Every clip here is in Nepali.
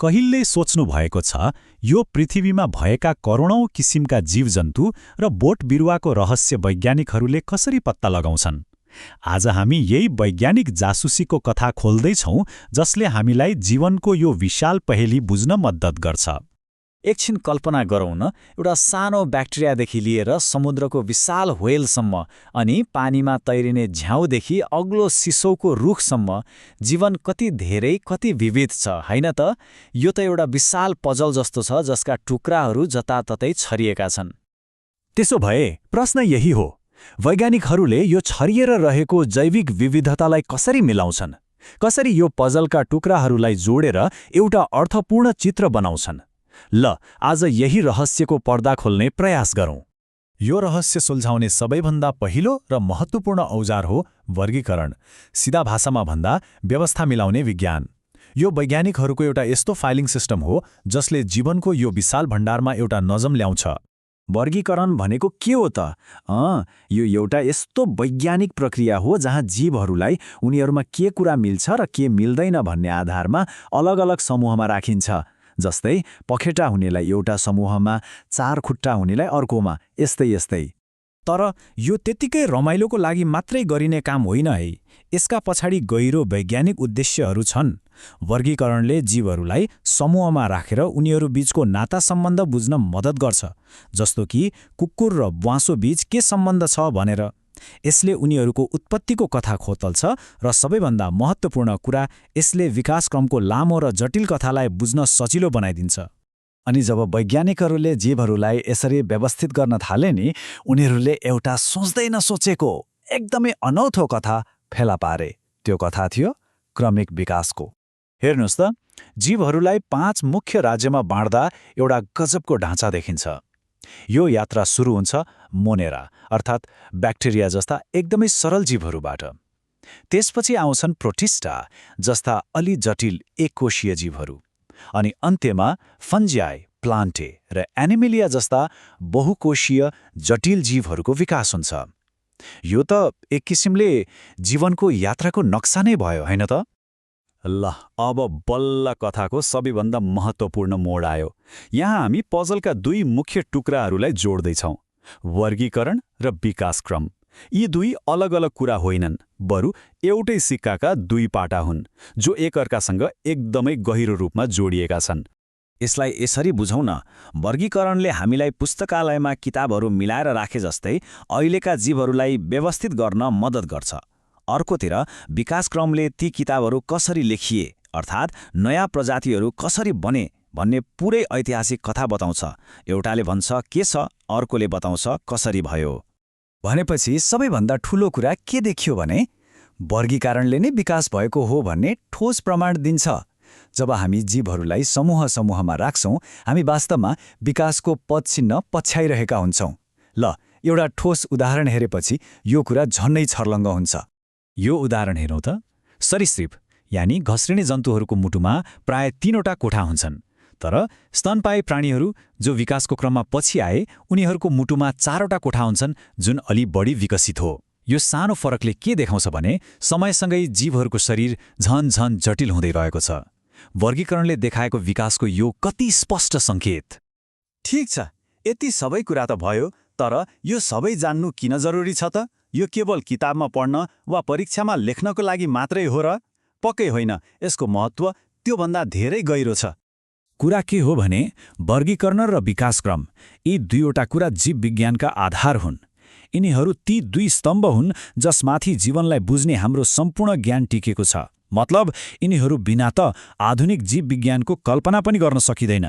कहिल्यै सोच्नु भएको छ यो पृथ्वीमा भएका करोडौं किसिमका जीवजन्तु र बोट बिरुवाको रहस्य वैज्ञानिकहरूले कसरी पत्ता लगाउँछन्? आज हामी यही वैज्ञानिक जासुसीको कथा खोल्दैछौं जसले हामीलाई जीवनको यो विशाल पहेँली बुझ्न मद्दत गर्छ। एकछिन कल्पना गरौँ न, एउटा सानो ब्याक्टेरियादेखि लिएर समुद्रको विशाल व्हेलसम्म अनि पानीमा तैरिने झ्याउदेखि अग्लो सिसौको रुखसम्म जीवन कति धेरै, कति विविध छ, हैन त? यो त एउटा विशाल पजल जस्तो छ जसका टुक्राहरू जताततै छरिएका छन्। त्यसो भए प्रश्न यही हो, वैज्ञानिकहरूले यो छरिएर रहेको जैविक विविधतालाई कसरी मिलाउँछन्? कसरी यो पजलका टुक्राहरूलाई जोडेर एउटा अर्थपूर्ण चित्र बनाउँछन्? ल, आज यही रहस्यको पर्दा खोल्ने प्रयास गरौँ। यो रहस्य सुल्झाउने सबैभन्दा पहिलो र महत्त्वपूर्ण औजार हो वर्गीकरण। सिधा भाषामा भन्दा व्यवस्था मिलाउने विज्ञान। यो वैज्ञानिकहरूको एउटा यस्तो फाइलिङ सिस्टम हो जसले जीवनको यो विशाल भण्डारमा एउटा नजम ल्याउँछ। वर्गीकरण भनेको के हो त? यो एउटा यस्तो वैज्ञानिक प्रक्रिया हो जहाँ जीवहरूलाई उनीहरूमा के कुरा मिल्छ र के मिल्दैन भन्ने आधारमा अलग अलग समूहमा राखिन्छ। जस्तै पखेटा हुनेलाई एउटा समूहमा, 4 खुट्टा हुनेलाई अर्कोमा, यस्तै। तर यो त्यत्तिकै रमाइलोको लागि मात्रै गरिने काम होइन है। यसका पछाडि गहिरो वैज्ञानिक उद्देश्यहरू छन्। वर्गीकरणले जीवहरूलाई समूहमा राखेर उनीहरू बीचको नाता सम्बन्ध बुझ्न मद्दत गर्छ, जस्तो कि कुकुर र ब्वाँसो बीच के सम्बन्ध छ भनेर। यसले उनीहरूको उत्पत्तिको कथा खोतल्छ र सबैभन्दा महत्त्वपूर्ण कुरा, यसले विकासक्रमको लामो र जटिल कथालाई बुझ्न सजिलो बनाइदिन्छ। अनि जब वैज्ञानिकहरूले जीवहरूलाई यसरी व्यवस्थित गर्न थाले नि, उनीहरूले एउटा सोच्दै नसोचेको एकदमै अनौठो कथा फेला पारे। त्यो कथा थियो क्रमिक विकासको। हेर्नुहोस् त, जीवहरूलाई 5 मुख्य राज्यमा बाँड्दा एउटा गजबको ढाँचा देखिन्छ। यो यात्रा सुरु हुन्छ मोनेरा अर्थात् ब्याक्टेरिया जस्ता एकदमै सरल जीवहरूबाट। त्यसपछि आउँछन् प्रोटिस्टा जस्ता अलि जटिल एककोशीय जीवहरू। अनि अन्त्यमा फन्जाई, प्लान्टे र एनिमिलिया जस्ता बहुकोशीय जटिल जीवहरूको विकास हुन्छ। यो त एक किसिमले जीवनको यात्राको नक्सा नै भयो, हैन त? ल, अब बल्ल कथाको सबैभन्दा महत्त्वपूर्ण मोड आयो। यहाँ हामी पजलका 2 मुख्य टुक्राहरूलाई जोड्दैछौँ, वर्गीकरण र विकासक्रम। यी 2 अलग अलग कुरा होइनन्, बरु एउटै सिक्काका 2 पाटा हुन्, जो एकअर्कासँग एकदमै गहिरो रूपमा जोडिएका छन्। यसलाई यसरी बुझौँ न, वर्गीकरणले हामीलाई पुस्तकालयमा किताबहरू मिलाएर राखे जस्तै अहिलेका जीवहरूलाई व्यवस्थित गर्न मद्दत गर्छ। अर्कोतिर विकासक्रमले ती किताबहरू कसरी लेखिए, अर्थात् नयाँ प्रजातिहरू कसरी बने भन्ने पुरै ऐतिहासिक कथा बताउँछ। एउटाले भन्छ के छ, अर्कोले बताउँछ कसरी भयो। भनेपछि सबैभन्दा ठूलो कुरा के देखियो भने वर्गीकरणले नै विकास भएको हो भन्ने ठोस प्रमाण दिन्छ। जब हामी जीवहरूलाई समूहमा राख्छौँ, हामी वास्तवमा विकासको पद चिन्ह पछ्याइरहेका हुन्छौँ। ल, एउटा ठोस उदाहरण हेरेपछि यो कुरा झन्नै छर्लङ्ग हुन्छ। यो उदाहरण हेरौँ त। सरीसृप यानि घस्रिने जन्तुहरूको मुटुमा प्राय 3वटा कोठा हुन्छन्, तर स्तनपायी प्राणीहरू जो विकासको क्रममा पछि आए, उनीहरूको मुटुमा 4वटा कोठा हुन्छन्, जुन अलि बढी विकसित हो। यो सानो फरकले के देखाउँछ भने समयसँगै जीवहरूको शरीर झन जटिल हुँदै रहेको छ। वर्गीकरणले देखाएको विकासको यो कति स्पष्ट सङ्केत। ठिक छ, यति सबै कुरा त भयो, तर यो सबै जान्नु किन जरुरी छ त? यो केवल किताबमा पढ्न वा परीक्षामा लेख्नको लागि मात्रै हो र? पक्कै होइन, यसको महत्त्व त्योभन्दा धेरै गहिरो छ। कुरा के हो भने वर्गीकरण र विकासक्रम, यी 2वटा कुरा जीव विज्ञानका आधार हुन्। यिनीहरू ती 2 स्तम्भ हुन् जसमाथि जीवनलाई बुझ्ने हाम्रो सम्पूर्ण ज्ञान टिकेको छ। मतलब यिनीहरू बिना त आधुनिक जीव विज्ञानको कल्पना पनि गर्न सकिँदैन।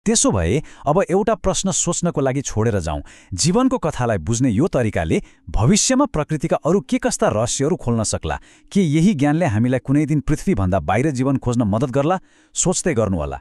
त्यसो भए अब एउटा प्रश्न सोच्नको लागि छोडेर जाउँ। जीवनको कथालाई बुझ्ने यो तरिकाले भविष्यमा प्रकृतिका अरू के कस्ता रहस्यहरू खोल्न सक्ला? के यही ज्ञानले हामीलाई कुनै दिन पृथ्वीभन्दा बाहिर जीवन खोज्न मद्दत गर्ला? सोच्दै गर्नुहोला।